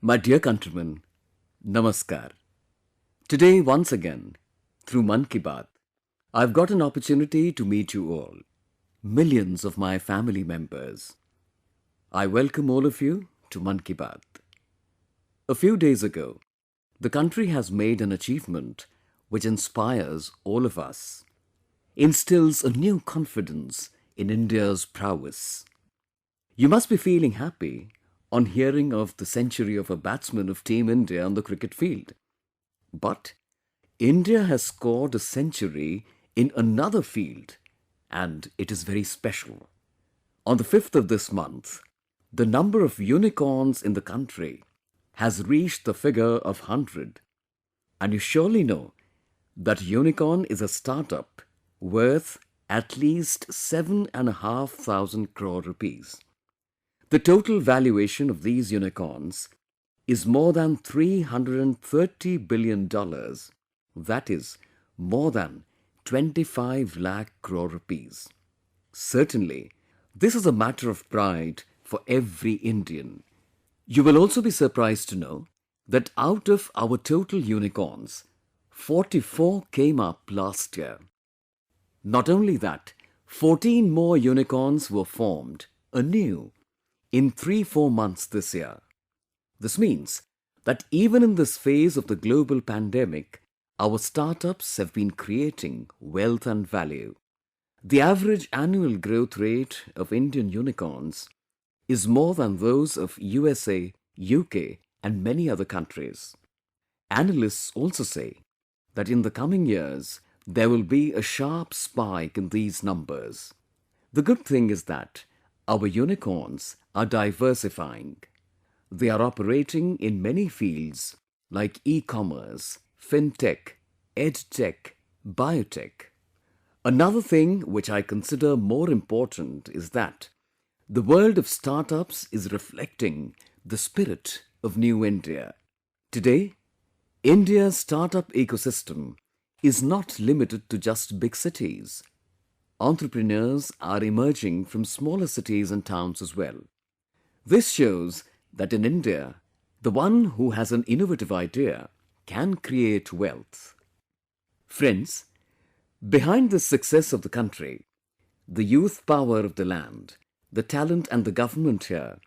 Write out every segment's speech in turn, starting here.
My dear countrymen, Namaskar. Today, once again, through Mann Ki Baat, I've got an opportunity to meet you all, millions of my family members. I welcome all of you to Mann Ki Baat. A few days ago, the country has made an achievement which inspires all of us, instills a new confidence in India's prowess. You must be feeling happy on hearing of the century of a batsman of Team India on the cricket field. But India has scored a century in another field, and it is very special. On the 5th of this month, the number of unicorns in the country has reached the figure of 100. And you surely know that unicorn is a startup worth at least 7,500 crore rupees. The total valuation of these unicorns is more than $330 billion. That is more than 25 lakh crore rupees. Certainly, this is a matter of pride for every Indian. You will also be surprised to know that out of our total unicorns, 44 came up last year. Not only that, 14 more unicorns were formed anew in 3-4 months this year. This means that even in this phase of the global pandemic, our startups have been creating wealth and value. The average annual growth rate of Indian unicorns is more than those of USA, UK, and many other countries. Analysts also say that in the coming years, there will be a sharp spike in these numbers. The good thing is that our unicorns are diversifying. They are operating in many fields like e-commerce, fintech, edtech, biotech. Another thing which I consider more important is that the world of startups is reflecting the spirit of New India. Today, India's startup ecosystem is not limited to just big cities. Entrepreneurs are emerging from smaller cities and towns as well. This shows that in India, the one who has an innovative idea can create wealth. Friends, behind the success of the country, the youth power of the land, the talent and the government here,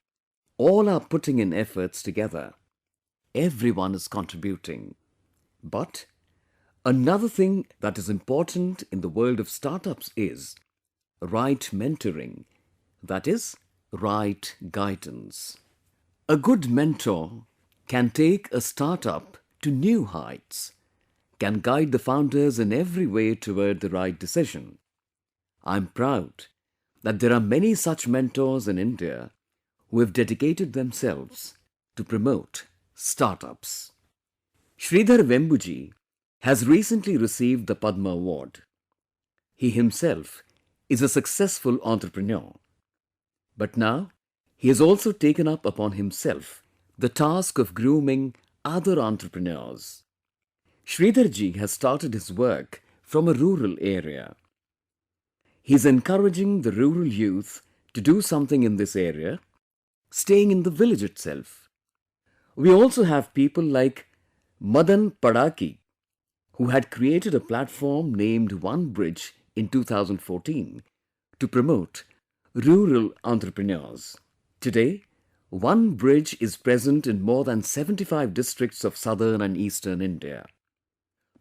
all are putting in efforts together. Everyone is contributing. But another thing that is important in the world of startups is right mentoring, that is, right guidance. A good mentor can take a startup to new heights, can guide the founders in every way toward the right decision. I'm proud that there are many such mentors in India who have dedicated themselves to promote startups. Sridhar Vembuji has recently received the Padma Award. He himself is a successful entrepreneur. But now, he has also taken up upon himself the task of grooming other entrepreneurs. Sridharji has started his work from a rural area. He is encouraging the rural youth to do something in this area, staying in the village itself. We also have people like Madan Padaki, who had created a platform named One Bridge in 2014 to promote rural entrepreneurs. Today, One Bridge is present in more than 75 districts of southern and eastern India.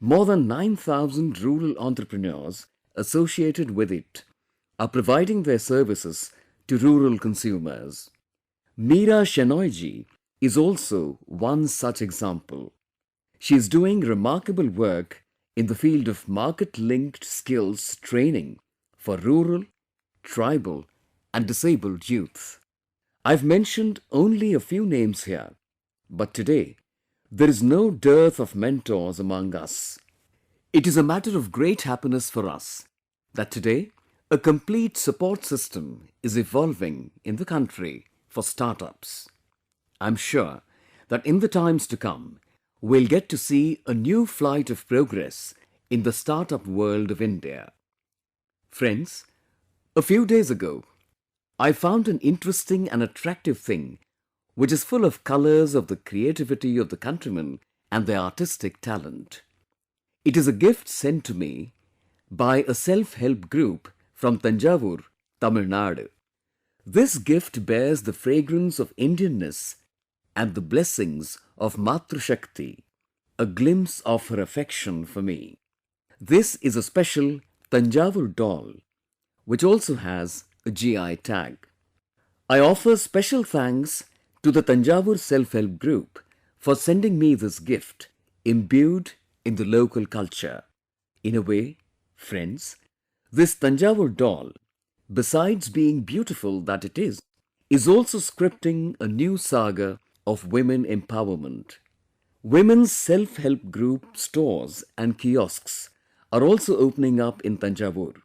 More than 9,000 rural entrepreneurs associated with it are providing their services to rural consumers. Meera Shenoy-ji is also one such example. She is doing remarkable work in the field of market-linked skills training for rural, tribal, and disabled youth. I've mentioned only a few names here, but today there is no dearth of mentors among us. It is a matter of great happiness for us that today a complete support system is evolving in the country for startups. I'm sure that in the times to come, we'll get to see a new flight of progress in the startup world of India. Friends, a few days ago, I found an interesting and attractive thing which is full of colors of the creativity of the countrymen and their artistic talent. It is a gift sent to me by a self-help group from Tanjavur, Tamil Nadu. This gift bears the fragrance of Indianness and the blessings of Matru Shakti, a glimpse of her affection for me. This is a special Tanjavur doll, which also has a GI tag. I offer special thanks to the Tanjavur Self-Help Group for sending me this gift imbued in the local culture. In a way, friends, this Tanjavur doll, besides being beautiful that it is also scripting a new saga of women empowerment. Women's self-help group stores and kiosks are also opening up in Tanjavur.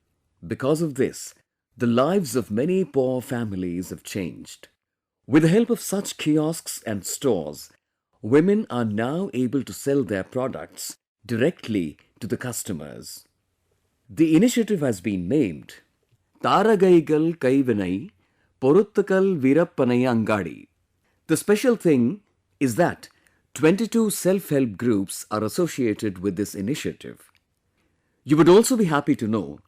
Because of this, the lives of many poor families have changed. With the help of such kiosks and stores, women are now able to sell their products directly to the customers. The initiative has been named Taragaigal Kaivinai Poruttakal Virappanai Angadi. The special thing is that 22 self-help groups are associated with this initiative. You would also be happy to know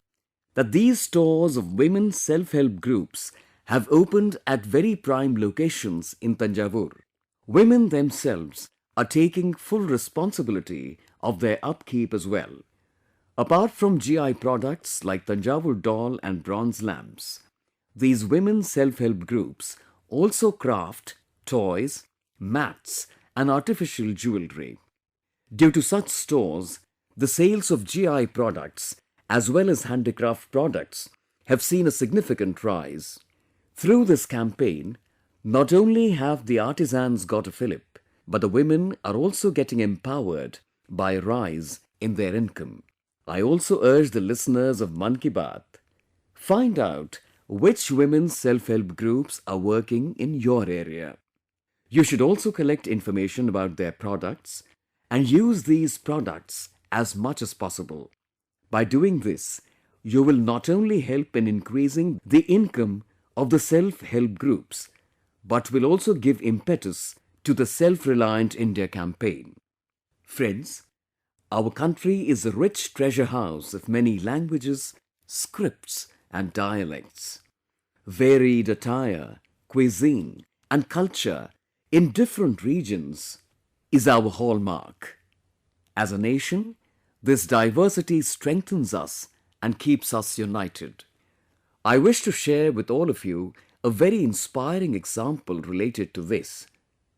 that these stores of women's self-help groups have opened at very prime locations in Tanjavur. Women themselves are taking full responsibility of their upkeep as well. Apart from GI products like Tanjavur doll and bronze lamps, these women self-help groups also craft toys, mats and artificial jewelry. Due to such stores, the sales of GI products as well as handicraft products have seen a significant rise. Through this campaign, not only have the artisans got a fillip, but the women are also getting empowered by a rise in their income. I also urge the listeners of Mann Ki Baat, find out which women's self-help groups are working in your area. You should also collect information about their products and use these products as much as possible. By doing this, you will not only help in increasing the income of the self-help groups, but will also give impetus to the Self-Reliant India campaign. Friends, our country is a rich treasure house of many languages, scripts and dialects. Varied attire, cuisine and culture in different regions is our hallmark. As a nation, this diversity strengthens us and keeps us united. I wish to share with all of you a very inspiring example related to this,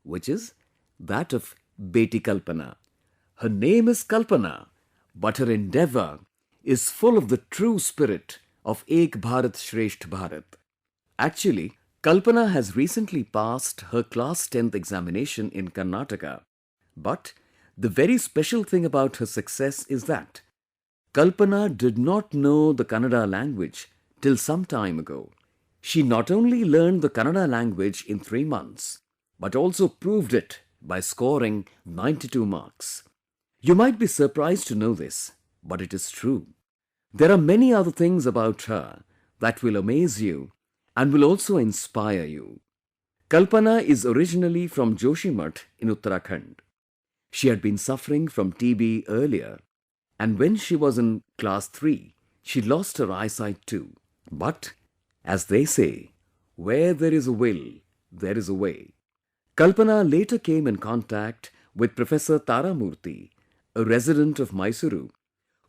which is that of Beti Kalpana. Her name is Kalpana, but her endeavor is full of the true spirit of Ek Bharat Shreshtha Bharat. Actually, Kalpana has recently passed her class 10th examination in Karnataka. But the very special thing about her success is that Kalpana did not know the Kannada language till some time ago. She not only learned the Kannada language in 3 months, but also proved it by scoring 92 marks. You might be surprised to know this, but it is true. There are many other things about her that will amaze you and will also inspire you. Kalpana is originally from Joshimath in Uttarakhand. She had been suffering from TB earlier, and when she was in class 3, she lost her eyesight too. But, as they say, where there is a will, there is a way. Kalpana later came in contact with Professor Taramurthy, a resident of Mysuru,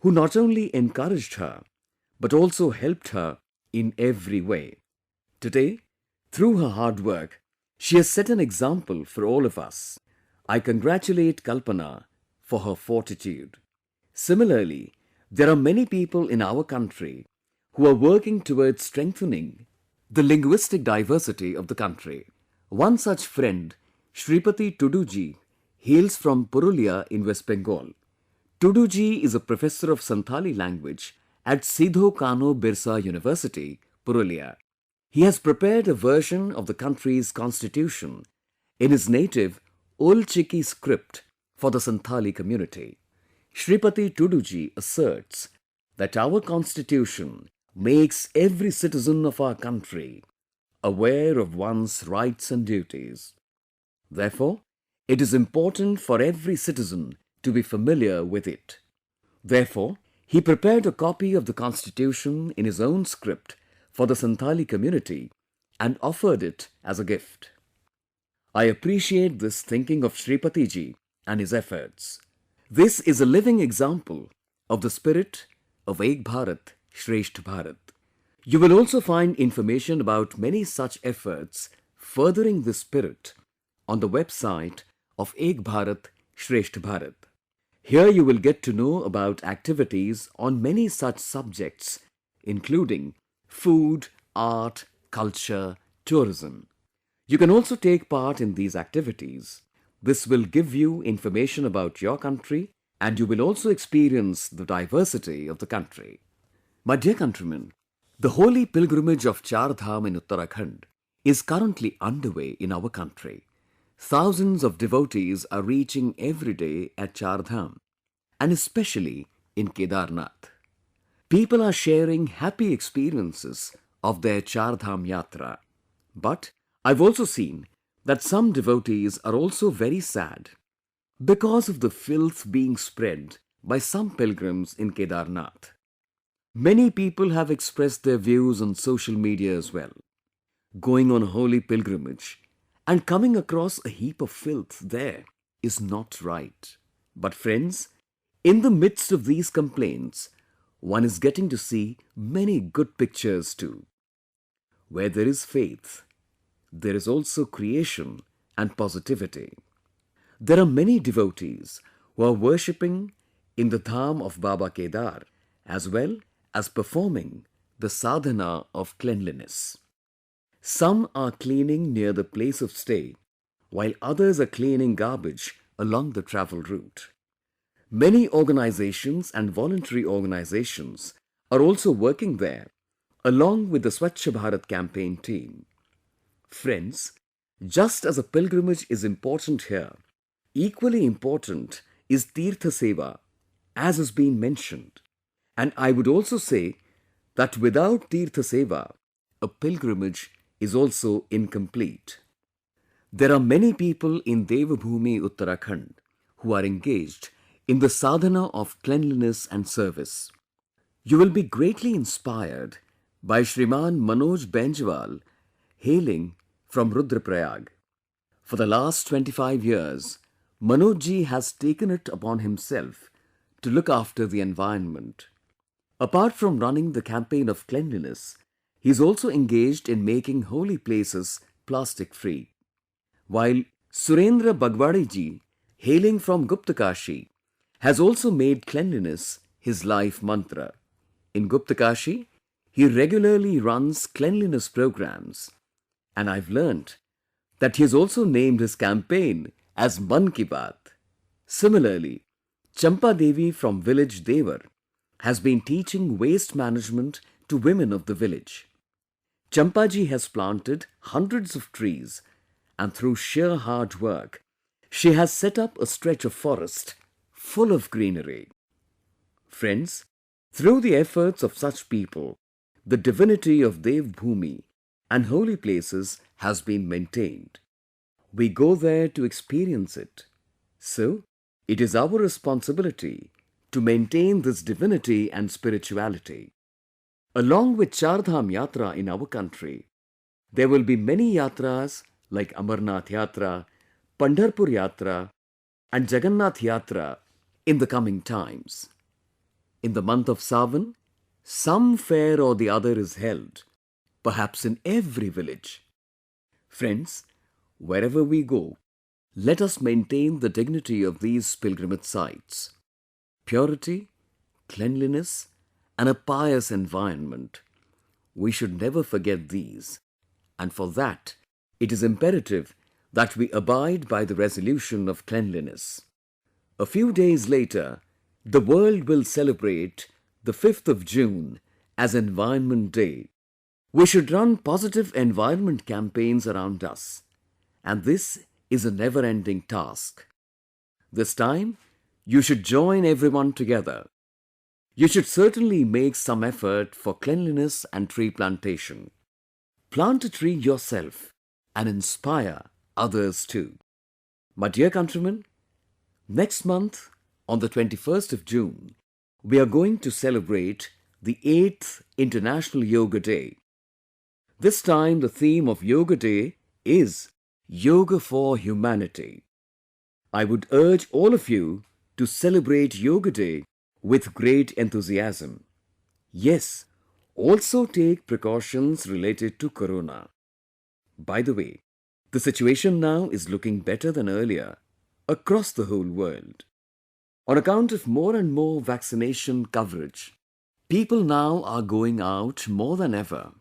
who not only encouraged her, but also helped her in every way. Today, through her hard work, she has set an example for all of us. I congratulate Kalpana for her fortitude. Similarly, there are many people in our country who are working towards strengthening the linguistic diversity of the country. One such friend, Shripati Tuduji, hails from Purulia in West Bengal. Tuduji is a professor of Santhali language at Sidho Kano Birsa University, Purulia. He has prepared a version of the country's constitution in his native Ol Chiki script for the Santhali community. Shripati Tuduji asserts that our constitution makes every citizen of our country aware of one's rights and duties. Therefore, it is important for every citizen to be familiar with it. Therefore, he prepared a copy of the constitution in his own script for the Santali community and offered it as a gift. I appreciate this thinking of Shripati ji and his efforts. This is a living example of the spirit of Ek Bharat, Shreshtha Bharat. You will also find information about many such efforts furthering this spirit on the website of Ek Bharat, Shreshtha Bharat. Here you will get to know about activities on many such subjects, including food, art, culture, tourism. You can also take part in these activities. This will give you information about your country and you will also experience the diversity of the country. My dear countrymen, the holy pilgrimage of Char Dham in Uttarakhand is currently underway in our country. Thousands of devotees are reaching every day at Char Dham and especially in Kedarnath. People are sharing happy experiences of their Char Dham Yatra. But I've also seen that some devotees are also very sad because of the filth being spread by some pilgrims in Kedarnath. Many people have expressed their views on social media as well. Going on a holy pilgrimage and coming across a heap of filth there is not right. But friends, in the midst of these complaints, one is getting to see many good pictures too. Where there is faith, there is also creation and positivity. There are many devotees who are worshipping in the Dham of Baba Kedar as well as performing the sadhana of cleanliness. Some are cleaning near the place of stay, while others are cleaning garbage along the travel route. Many organizations and voluntary organizations are also working there along with the Swachh Bharat campaign team. Friends, just as a pilgrimage is important here, equally important is Tirtha Seva, as has been mentioned. And I would also say that without Tirtha Seva, a pilgrimage is also incomplete. There are many people in Devabhoomi, Uttarakhand, who are engaged in the sadhana of cleanliness and service. You will be greatly inspired by Shriman Manoj Benjwal, hailing from Rudraprayag. For the last 25 years, Manoj ji has taken it upon himself to look after the environment. Apart from running the campaign of cleanliness, he is also engaged in making holy places plastic free. While Surendra Bagwadi ji, hailing from Guptakashi, has also made cleanliness his life mantra. In Guptakashi, he regularly runs cleanliness programs, and I've learnt that he has also named his campaign as Mann Ki Baat. Similarly, Champa Devi from village Devar has been teaching waste management to women of the village. Champaji has planted hundreds of trees and through sheer hard work, she has set up a stretch of forest full of greenery. Friends, through the efforts of such people, the divinity of Devbhoomi and holy places has been maintained. We go there to experience it. So, it is our responsibility to maintain this divinity and spirituality. Along with Chardham Yatra in our country, there will be many yatras like Amarnath Yatra, Pandharpur Yatra and Jagannath Yatra in the coming times. In the month of Sawan, some fair or the other is held, perhaps in every village. Friends, wherever we go, let us maintain the dignity of these pilgrimage sites. Purity, cleanliness and a pious environment. We should never forget these, and for that, it is imperative that we abide by the resolution of cleanliness. A few days later, the world will celebrate the 5th of June as Environment Day. We should run positive environment campaigns around us, and this is a never-ending task. This time, you should join everyone together. You should certainly make some effort for cleanliness and tree plantation. Plant a tree yourself and inspire others too. My dear countrymen, next month, on the 21st of June, we are going to celebrate the 8th International Yoga Day. This time the theme of Yoga Day is Yoga for Humanity. I would urge all of you to celebrate Yoga Day with great enthusiasm. Yes, also take precautions related to Corona. By the way, the situation now is looking better than earlier across the whole world. On account of more and more vaccination coverage, people now are going out more than ever.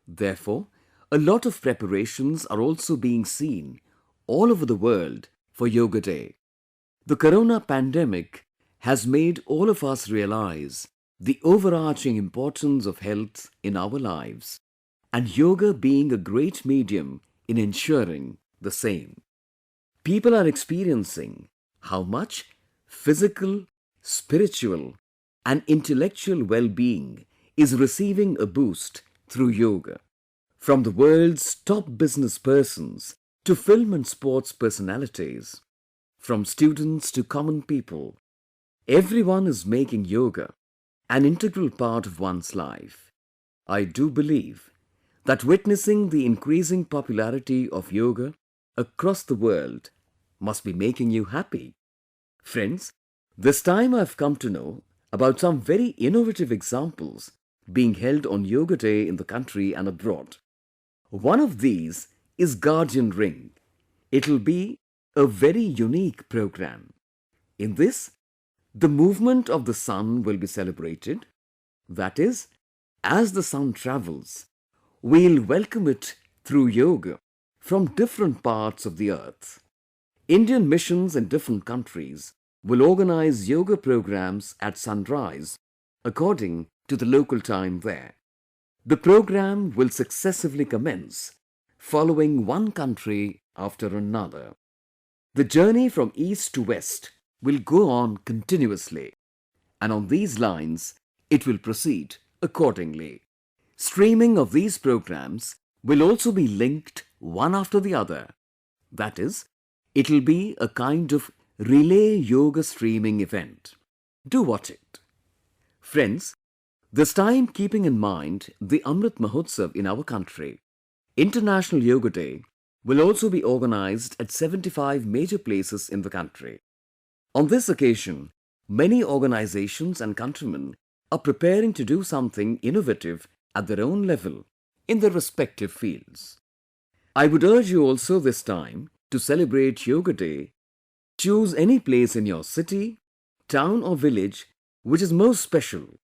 Therefore, a lot of preparations are also being seen all over the world for Yoga Day. The Corona pandemic has made all of us realize the overarching importance of health in our lives, and yoga being a great medium in ensuring the same. People are experiencing how much physical, spiritual, and intellectual well-being is receiving a boost through yoga. From the world's top business persons to film and sports personalities, from students to common people, everyone is making yoga an integral part of one's life. I do believe that witnessing the increasing popularity of yoga across the world must be making you happy. Friends, this time I've come to know about some very innovative examples being held on Yoga Day in the country and abroad. One of these is Guardian Ring. It'll be a very unique program. In this, the movement of the sun will be celebrated. That is, as the sun travels, we'll welcome it through yoga from different parts of the earth. Indian missions in different countries will organize yoga programs at sunrise according to the local time there. The program will successively commence, following one country after another. The journey from east to west will go on continuously, and on these lines, it will proceed accordingly. Streaming of these programs will also be linked one after the other. That is, it'll be a kind of relay yoga streaming event. Do watch it. Friends, this time keeping in mind the Amrit Mahotsav in our country, International Yoga Day will also be organized at 75 major places in the country. On this occasion, many organizations and countrymen are preparing to do something innovative at their own level in their respective fields. I would urge you also this time to celebrate Yoga Day. Choose any place in your city, town or village which is most special.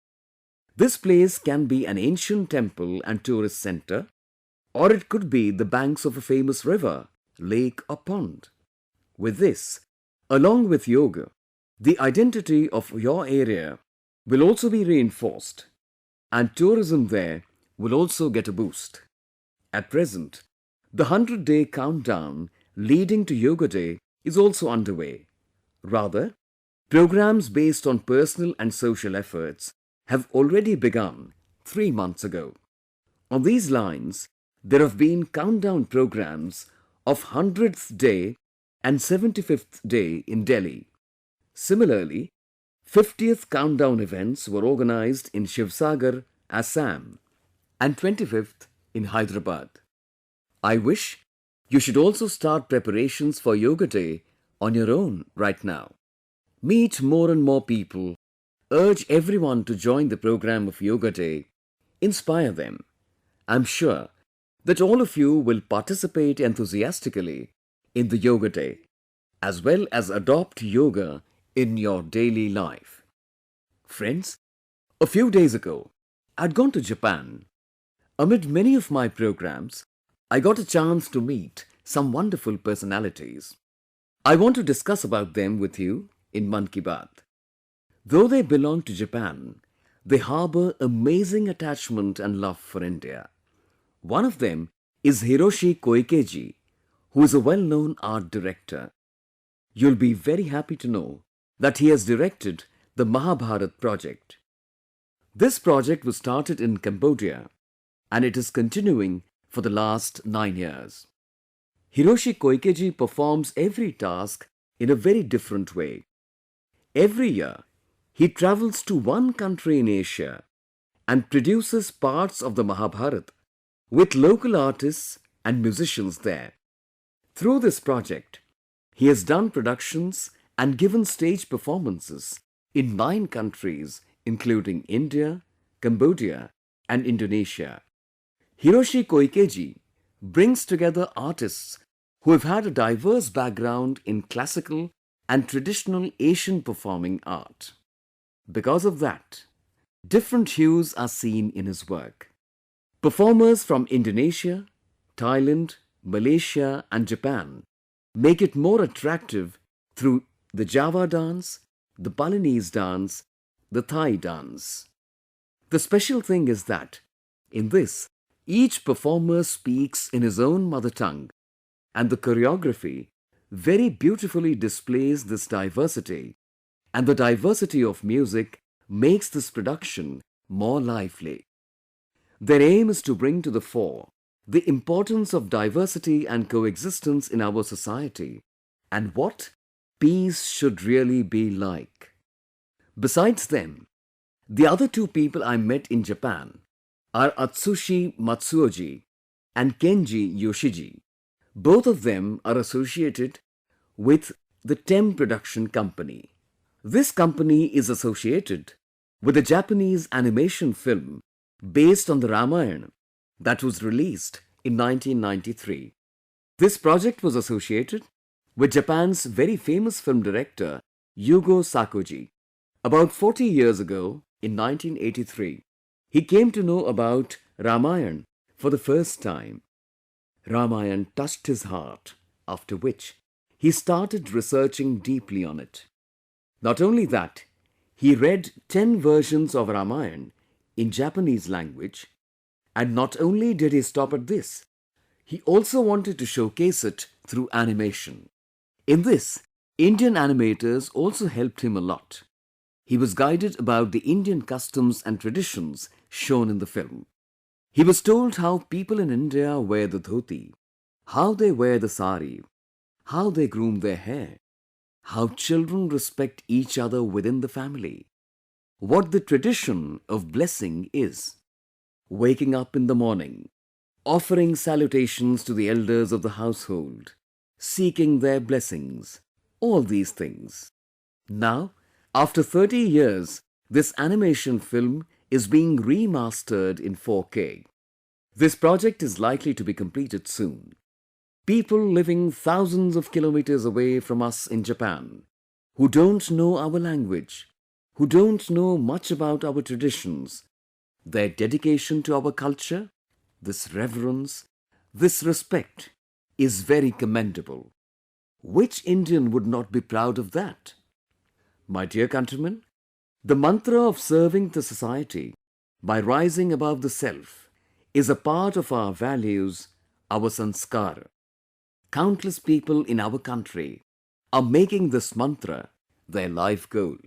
This place can be an ancient temple and tourist center, or it could be the banks of a famous river, lake or pond. With this, along with yoga, the identity of your area will also be reinforced, and tourism there will also get a boost. At present, the 100-day countdown leading to Yoga Day is also underway. Rather, programs based on personal and social efforts have already begun 3 months ago. On these lines, there have been countdown programs of 100th day and 75th day in Delhi. Similarly, 50th countdown events were organized in Shivsagar, Assam, and 25th in Hyderabad. I wish you should also start preparations for Yoga Day on your own right now. Meet more and more people, urge everyone to join the program of Yoga Day, inspire them. I'm sure that all of you will participate enthusiastically in the Yoga Day, as well as adopt yoga in your daily life. Friends, a few days ago, I'd gone to Japan. Amid many of my programs, I got a chance to meet some wonderful personalities. I want to discuss about them with you in Mann Ki Baat. Though they belong to Japan, they harbor amazing attachment and love for India. One of them is Hiroshi Koikeji, who is a well-known art director. You'll be very happy to know that he has directed the Mahabharat project. This project was started in Cambodia and it is continuing for the last 9 years. Hiroshi Koikeji performs every task in a very different way. Every year, he travels to one country in Asia and produces parts of the Mahabharata with local artists and musicians there. Through this project, he has done productions and given stage performances in 9 countries, including India, Cambodia, and Indonesia. Hiroshi Koikeji brings together artists who have had a diverse background in classical and traditional Asian performing art. Because of that, different hues are seen in his work. Performers from Indonesia, Thailand, Malaysia, and Japan make it more attractive through the Java dance, the Balinese dance, the Thai dance. The special thing is that, in this, each performer speaks in his own mother tongue, and the choreography very beautifully displays this diversity, and the diversity of music makes this production more lively. Their aim is to bring to the fore the importance of diversity and coexistence in our society, and what peace should really be like. Besides them, the other two people I met in Japan are Atsushi Matsuoji and Kenji Yoshiji. Both of them are associated with the TEM Production Company. This company is associated with a Japanese animation film based on the Ramayana that was released in 1993. This project was associated with Japan's very famous film director Yugo Sakoji. About 40 years ago, in 1983, he came to know about Ramayana for the first time. Ramayana touched his heart, after which he started researching deeply on it. Not only that, he read 10 versions of Ramayana in Japanese language, and not only did he stop at this, he also wanted to showcase it through animation. In this, Indian animators also helped him a lot. He was guided about the Indian customs and traditions shown in the film. He was told how people in India wear the dhoti, how they wear the sari, how they groom their hair, how children respect each other within the family, what the tradition of blessing is, waking up in the morning, offering salutations to the elders of the household, seeking their blessings, all these things. Now, after 30 years, this animation film is being remastered in 4K. This project is likely to be completed soon. People living thousands of kilometers away from us in Japan, who don't know our language, who don't know much about our traditions, their dedication to our culture, this reverence, this respect is very commendable. Which Indian would not be proud of that? My dear countrymen, the mantra of serving the society by rising above the self is a part of our values, our sanskar. Countless people in our country are making this mantra their life goal.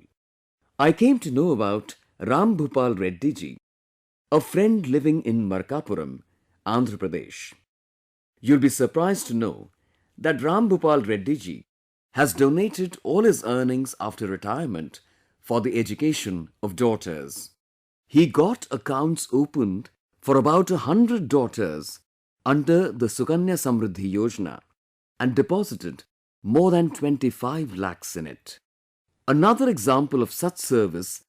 I came to know about Ram Bhupal Reddy ji, a friend living in Markapuram, Andhra Pradesh. You'll be surprised to know that Ram Bhupal Reddy ji has donated all his earnings after retirement for the education of daughters. He got accounts opened for about 100 daughters under the Sukanya Samriddhi Yojana and deposited more than 25 lakhs in it. Another example of such service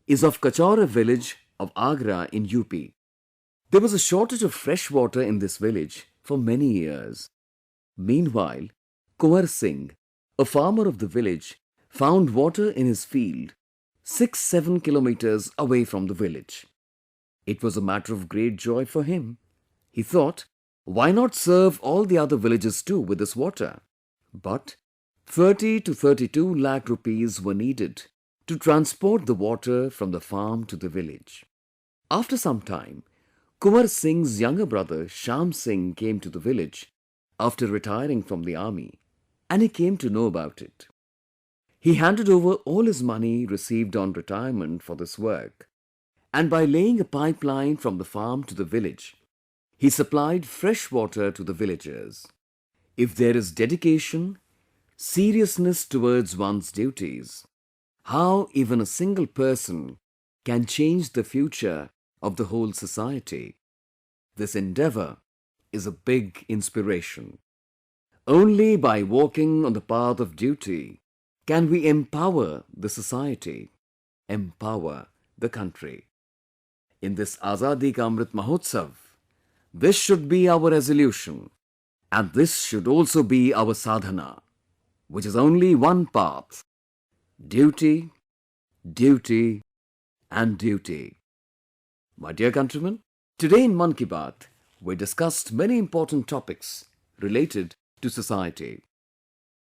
is of Kachora village of Agra in UP. There was a shortage of fresh water in this village for many years. Meanwhile, Kumar Singh, a farmer of the village, found water in his field 6-7 kilometers away from the village. It was a matter of great joy for him. He thought, why not serve all the other villages too with this water? But 30 to 32 lakh rupees were needed to transport the water from the farm to the village. After some time, Kumar Singh's younger brother Sham Singh came to the village after retiring from the army, and he came to know about it. He handed over all his money received on retirement for this work, and by laying a pipeline from the farm to the village, he supplied fresh water to the villagers. If there is dedication, seriousness towards one's duties, how even a single person can change the future of the whole society. This endeavor is a big inspiration. Only by walking on the path of duty can we empower the society, empower the country. In this Azadi Ka Amrit Mahotsav, this should be our resolution, and this should also be our sadhana, which is only one path: duty, duty, and duty. My dear countrymen, today in Mann Ki Baat, we discussed many important topics related to society.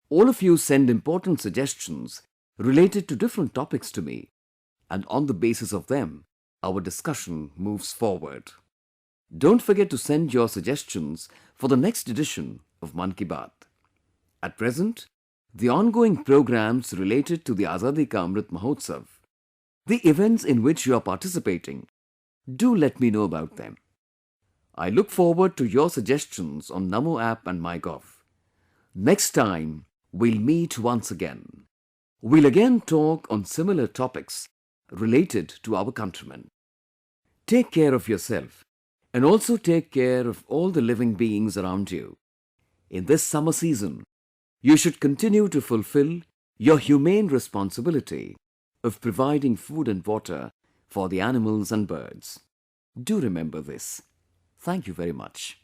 All of you send important suggestions related to different topics to me, and on the basis of them, our discussion moves forward. Don't forget to send your suggestions for the next edition of Mann Ki Baat. At present, the ongoing programs related to the Azadi Ka Amrit Mahotsav, the events in which you are participating, do let me know about them. I look forward to your suggestions on Namo app and MyGov. Next time, we'll meet once again. We'll again talk on similar topics related to our countrymen. Take care of yourself and also take care of all the living beings around you. In this summer season, you should continue to fulfill your humane responsibility of providing food and water for the animals and birds. Do remember this. Thank you very much.